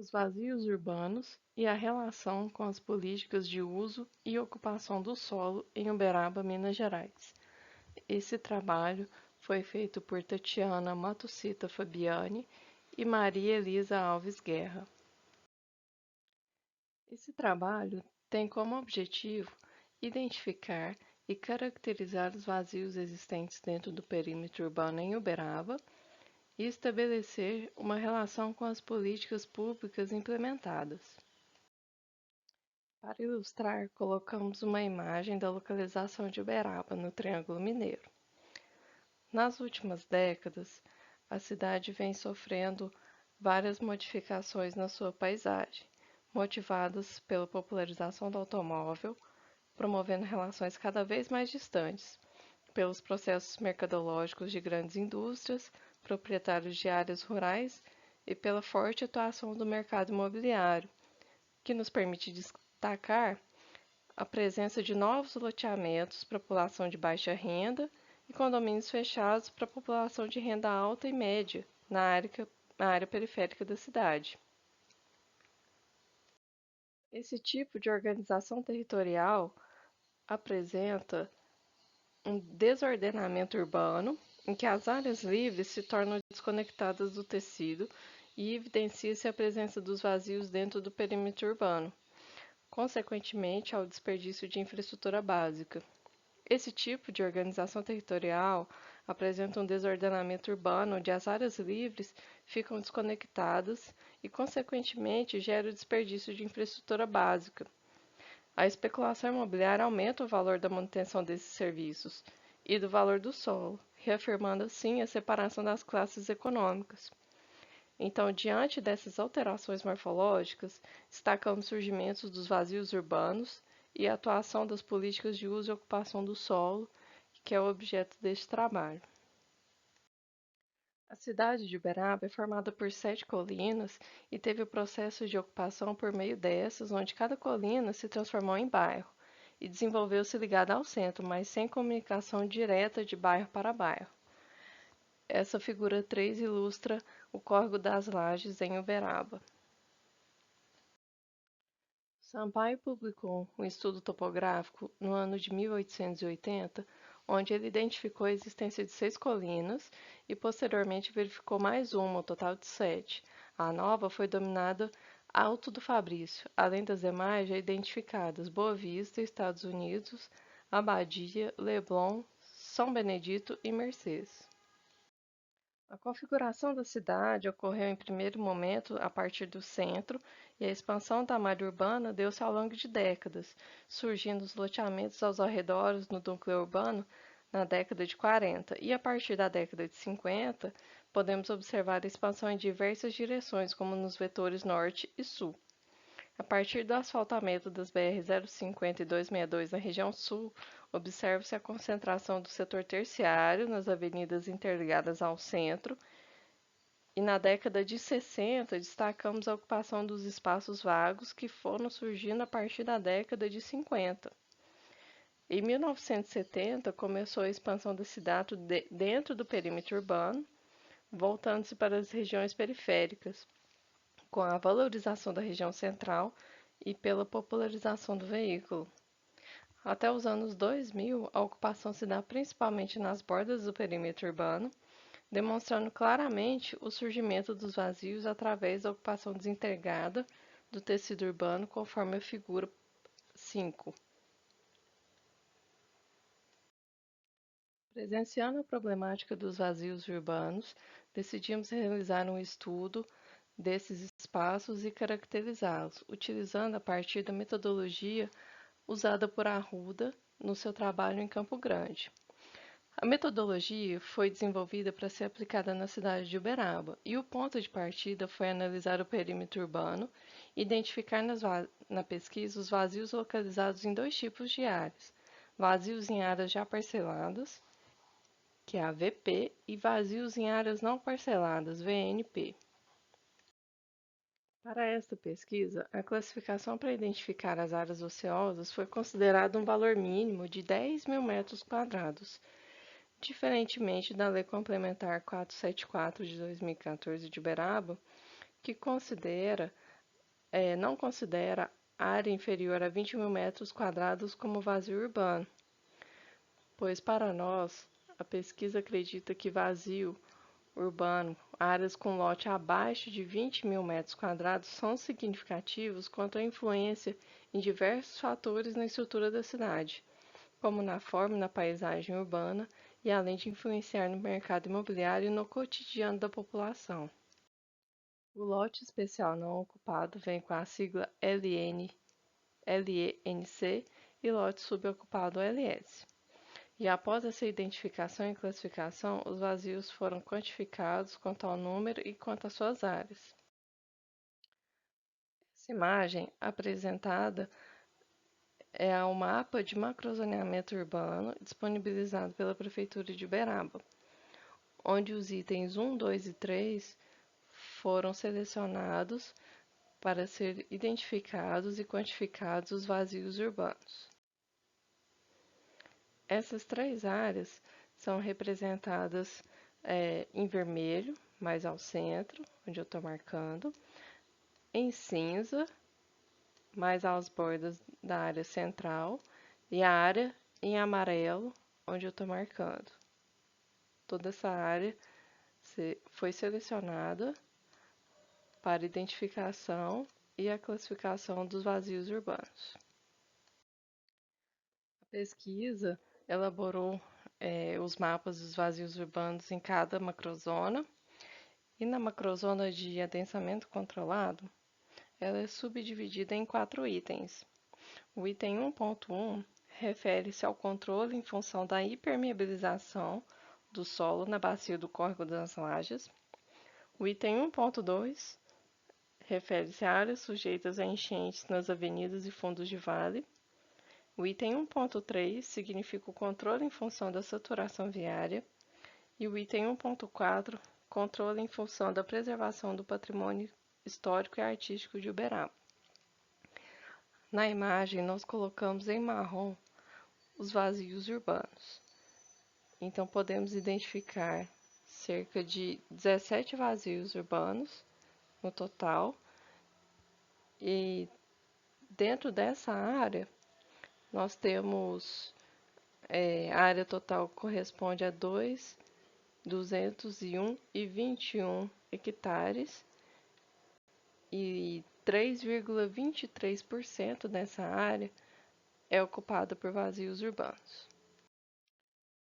os vazios urbanos e a relação com as políticas de uso e ocupação do solo em Uberaba, Minas Gerais. Esse trabalho foi feito por Tatiana Matucita Fabiani e Maria Elisa Alves Guerra. Esse trabalho tem como objetivo identificar e caracterizar os vazios existentes dentro do perímetro urbano em Uberaba e estabelecer uma relação com as políticas públicas implementadas. Para ilustrar, colocamos uma imagem da localização de Uberaba, no Triângulo Mineiro. Nas últimas décadas, a cidade vem sofrendo várias modificações na sua paisagem, motivadas pela popularização do automóvel, promovendo relações cada vez mais distantes, pelos processos mercadológicos de grandes indústrias, proprietários de áreas rurais e pela forte atuação do mercado imobiliário, que nos permite destacar a presença de novos loteamentos para a população de baixa renda e condomínios fechados para a população de renda alta e média na área periférica da cidade. Esse tipo de organização territorial apresenta um desordenamento urbano em que as áreas livres se tornam desconectadas do tecido e evidencia-se a presença dos vazios dentro do perímetro urbano, consequentemente ao desperdício de infraestrutura básica. Esse tipo de organização territorial apresenta um desordenamento urbano onde as áreas livres ficam desconectadas e, consequentemente, gera o desperdício de infraestrutura básica. A especulação imobiliária aumenta o valor da manutenção desses serviços e do valor do solo, reafirmando assim a separação das classes econômicas. Então, diante dessas alterações morfológicas, destacamos o surgimento dos vazios urbanos e a atuação das políticas de uso e ocupação do solo, que é o objeto deste trabalho. A cidade de Uberaba é formada por 7 colinas e teve o processo de ocupação por meio dessas, onde cada colina se transformou em bairro e desenvolveu-se ligada ao centro, mas sem comunicação direta de bairro para bairro. Essa figura 3 ilustra o Córrego das Lajes em Uberaba. Sampaio publicou um estudo topográfico no ano de 1880, onde ele identificou a existência de 6 colinas e posteriormente verificou mais uma, um total de 7. A nova foi denominada Alto do Fabrício, além das demais já identificadas Boa Vista, Estados Unidos, Abadia, Leblon, São Benedito e Mercês. A configuração da cidade ocorreu em primeiro momento a partir do centro e a expansão da malha urbana deu-se ao longo de décadas, surgindo os loteamentos aos arredores no núcleo urbano na década de 40 e a partir da década de 50 podemos observar a expansão em diversas direções, como nos vetores norte e sul. A partir do asfaltamento das BR-050 e 262 na região sul, observa-se a concentração do setor terciário nas avenidas interligadas ao centro, e na década de 60 destacamos a ocupação dos espaços vagos que foram surgindo a partir da década de 50. Em 1970 começou a expansão da cidade dentro do perímetro urbano, voltando-se para as regiões periféricas, com a valorização da região central e pela popularização do veículo. Até os anos 2000, a ocupação se dá principalmente nas bordas do perímetro urbano, demonstrando claramente o surgimento dos vazios através da ocupação desintegrada do tecido urbano, conforme a figura 5. Presenciando a problemática dos vazios urbanos, decidimos realizar um estudo desses espaços e caracterizá-los, utilizando a partir da metodologia usada por Arruda no seu trabalho em Campo Grande. A metodologia foi desenvolvida para ser aplicada na cidade de Uberaba, e o ponto de partida foi analisar o perímetro urbano e identificar na pesquisa os vazios localizados em 2 tipos de áreas: vazios em áreas já parceladas, que é a VP, e vazios em áreas não parceladas, VNP. Para esta pesquisa, a classificação para identificar as áreas ociosas foi considerada um valor mínimo de 10.000 metros quadrados, diferentemente da Lei Complementar 474 de 2014 de Uberaba, que considera não considera área inferior a 20.000 metros quadrados como vazio urbano, pois para nós, a pesquisa acredita que vazio urbano, áreas com lote abaixo de 20.000 metros quadrados, são significativos quanto à influência em diversos fatores na estrutura da cidade, como na forma e na paisagem urbana, e além de influenciar no mercado imobiliário e no cotidiano da população. O lote especial não ocupado vem com a sigla LENC e lote subocupado LS. E após essa identificação e classificação, os vazios foram quantificados quanto ao número e quanto às suas áreas. Essa imagem apresentada é o mapa de macrozoneamento urbano disponibilizado pela Prefeitura de Uberaba, onde os itens 1, 2 e 3 foram selecionados para ser identificados e quantificados os vazios urbanos. Essas três áreas são representadas em vermelho, mais ao centro, onde eu estou marcando, em cinza, mais às bordas da área central, e a área em amarelo, onde eu estou marcando. Toda essa área foi selecionada para identificação e a classificação dos vazios urbanos. A pesquisa elaborou os mapas dos vazios urbanos em cada macrozona, e na macrozona de adensamento controlado, ela é subdividida em 4 itens. O item 1.1 refere-se ao controle em função da impermeabilização do solo na bacia do Córrego das Lajes. O item 1.2 refere-se a áreas sujeitas a enchentes nas avenidas e fundos de vale. O item 1.3 significa o controle em função da saturação viária. E o item 1.4, controle em função da preservação do patrimônio histórico e artístico de Uberaba. Na imagem, nós colocamos em marrom os vazios urbanos. Então, podemos identificar cerca de 17 vazios urbanos no total. E dentro dessa área, nós temos a área total corresponde a 201,21 hectares e 3,23% dessa área é ocupada por vazios urbanos.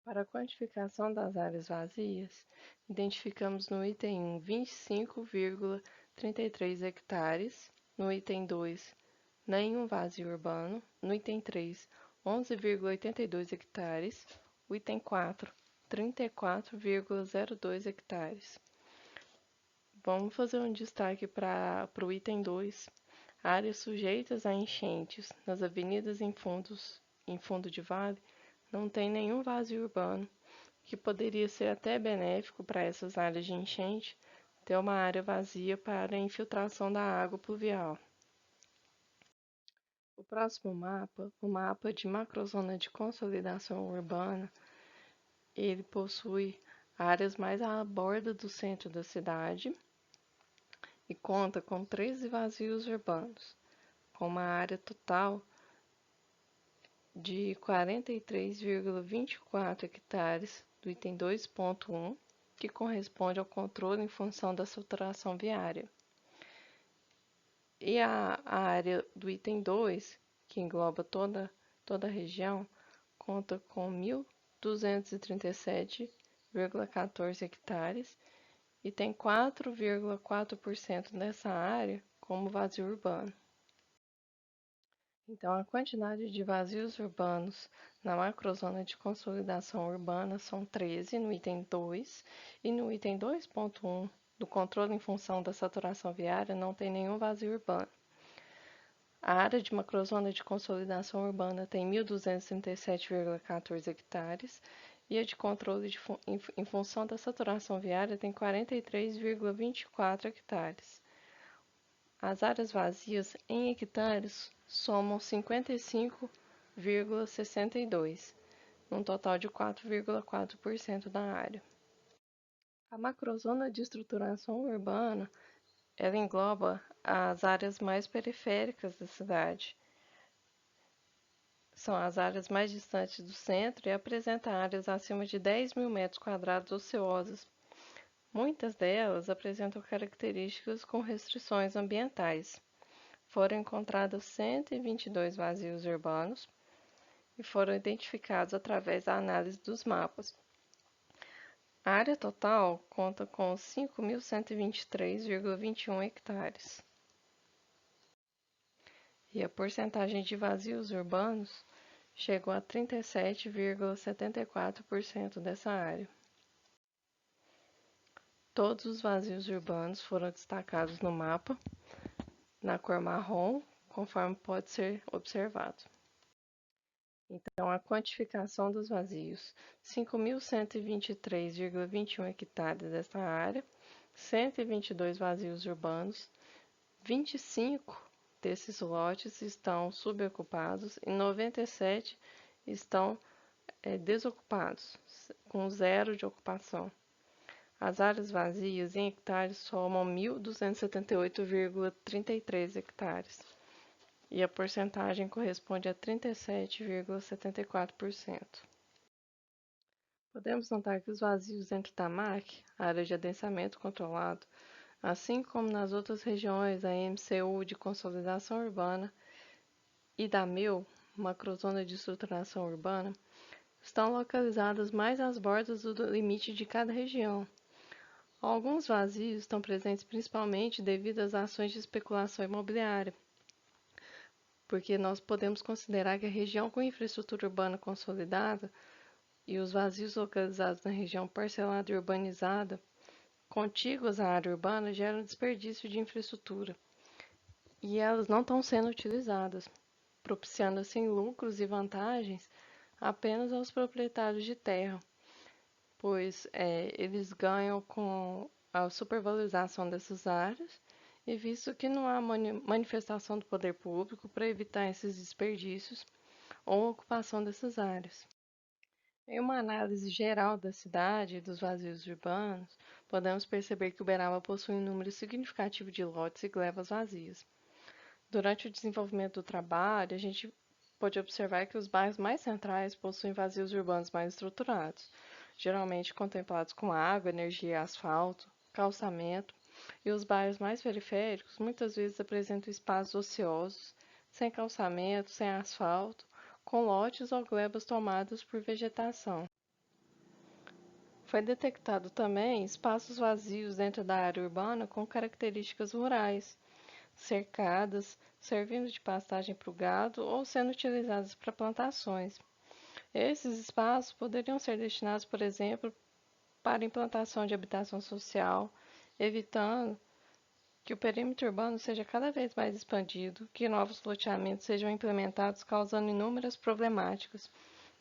Para a quantificação das áreas vazias, identificamos no item 1 25,33 hectares, no item 2 nenhum vazio urbano, no item 3 11,82 hectares, o item 4 34,02 hectares. Vamos fazer um destaque para o item 2, áreas sujeitas a enchentes nas avenidas em fundo de vale, não tem nenhum vazio urbano, que poderia ser até benéfico para essas áreas de enchente, ter uma área vazia para a infiltração da água pluvial. O próximo mapa, o mapa de macrozona de consolidação urbana, ele possui áreas mais à borda do centro da cidade e conta com 13 vazios urbanos, com uma área total de 43,24 hectares do item 2.1, que corresponde ao controle em função da saturação viária. E a área do item 2, que engloba toda a região, conta com 1.237,14 hectares e tem 4,4% dessa área como vazio urbano. Então, a quantidade de vazios urbanos na macrozona de consolidação urbana são 13 no item 2 e no item 2.1 do controle em função da saturação viária não tem nenhum vazio urbano. A área de macrozona de consolidação urbana tem 1.237,14 hectares e a de controle em função da saturação viária tem 43,24 hectares. As áreas vazias em hectares somam 55,62, num total de 4,4% da área. A macrozona de estruturação urbana, ela engloba as áreas mais periféricas da cidade. São as áreas mais distantes do centro e apresentam áreas acima de 10 mil metros quadrados ociosas. Muitas delas apresentam características com restrições ambientais. Foram encontrados 122 vazios urbanos e foram identificados através da análise dos mapas. A área total conta com 5.123,21 hectares. E a porcentagem de vazios urbanos chegou a 37,74% dessa área. Todos os vazios urbanos foram destacados no mapa, na cor marrom, conforme pode ser observado. Então, a quantificação dos vazios: 5.123,21 hectares desta área, 122 vazios urbanos, 25 desses lotes estão subocupados e 97 estão desocupados, com zero de ocupação. As áreas vazias em hectares somam 1.278,33 hectares e a porcentagem corresponde a 37,74%. Podemos notar que os vazios dentro da MAC, área de adensamento controlado, assim como nas outras regiões da MCU de consolidação urbana e da MEU, macrozona de estruturação urbana, estão localizadas mais às bordas do limite de cada região. Alguns vazios estão presentes principalmente devido às ações de especulação imobiliária, porque nós podemos considerar que a região com infraestrutura urbana consolidada e os vazios localizados na região parcelada e urbanizada contíguas à área urbana geram desperdício de infraestrutura e elas não estão sendo utilizadas, propiciando assim lucros e vantagens apenas aos proprietários de terra, pois eles ganham com a supervalorização dessas áreas e visto que não há manifestação do poder público para evitar esses desperdícios ou ocupação dessas áreas. Em uma análise geral da cidade e dos vazios urbanos, podemos perceber que Uberaba possui um número significativo de lotes e glebas vazias. Durante o desenvolvimento do trabalho, a gente pode observar que os bairros mais centrais possuem vazios urbanos mais estruturados, geralmente contemplados com água, energia e asfalto, calçamento, e os bairros mais periféricos muitas vezes apresentam espaços ociosos, sem calçamento, sem asfalto, com lotes ou glebas tomadas por vegetação. Foi detectado também espaços vazios dentro da área urbana com características rurais, cercadas, servindo de pastagem para o gado ou sendo utilizadas para plantações. Esses espaços poderiam ser destinados, por exemplo, para implantação de habitação social, evitando que o perímetro urbano seja cada vez mais expandido, que novos loteamentos sejam implementados causando inúmeras problemáticas,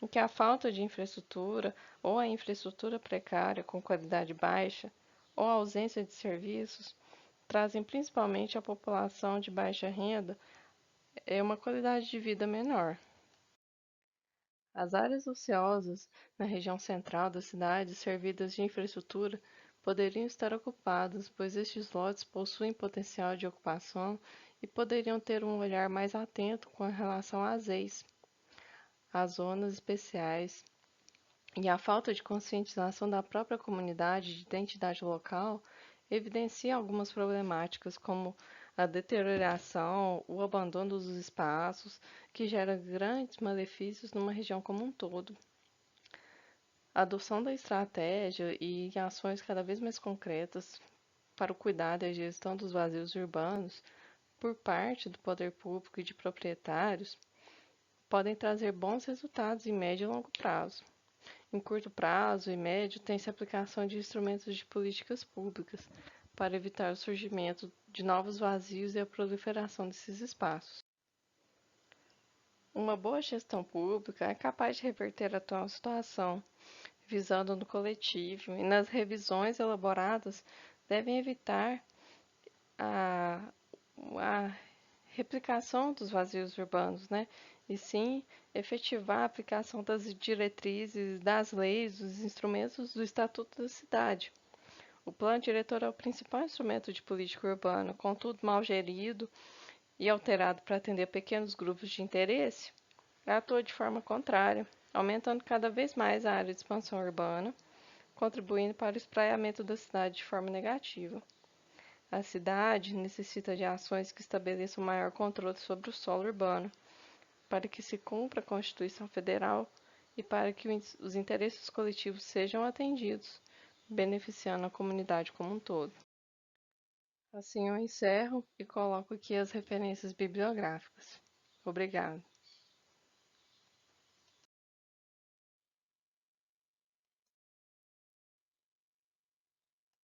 e que a falta de infraestrutura ou a infraestrutura precária com qualidade baixa ou a ausência de serviços trazem principalmente à população de baixa renda uma qualidade de vida menor. As áreas ociosas na região central da cidade, servidas de infraestrutura, poderiam estar ocupadas, pois estes lotes possuem potencial de ocupação e poderiam ter um olhar mais atento com relação às EIs, às zonas especiais, e a falta de conscientização da própria comunidade de identidade local evidencia algumas problemáticas, como a deterioração, o abandono dos espaços, que gera grandes malefícios numa região como um todo. A adoção da estratégia e ações cada vez mais concretas para o cuidado e a gestão dos vazios urbanos por parte do poder público e de proprietários podem trazer bons resultados em médio e longo prazo. Em curto prazo e médio, tem-se a aplicação de instrumentos de políticas públicas para evitar o surgimento de novos vazios e a proliferação desses espaços. Uma boa gestão pública é capaz de reverter a atual situação, visando no coletivo, e nas revisões elaboradas devem evitar a replicação dos vazios urbanos, né? E sim efetivar a aplicação das diretrizes, das leis, dos instrumentos do Estatuto da Cidade, O plano diretor é o principal instrumento de política urbana, contudo mal gerido e alterado para atender pequenos grupos de interesse, atua de forma contrária, aumentando cada vez mais a área de expansão urbana, contribuindo para o espraiamento da cidade de forma negativa. A cidade necessita de ações que estabeleçam maior controle sobre o solo urbano, para que se cumpra a Constituição Federal e para que os interesses coletivos sejam atendidos, beneficiando a comunidade como um todo. Assim eu encerro e coloco aqui as referências bibliográficas. Obrigada.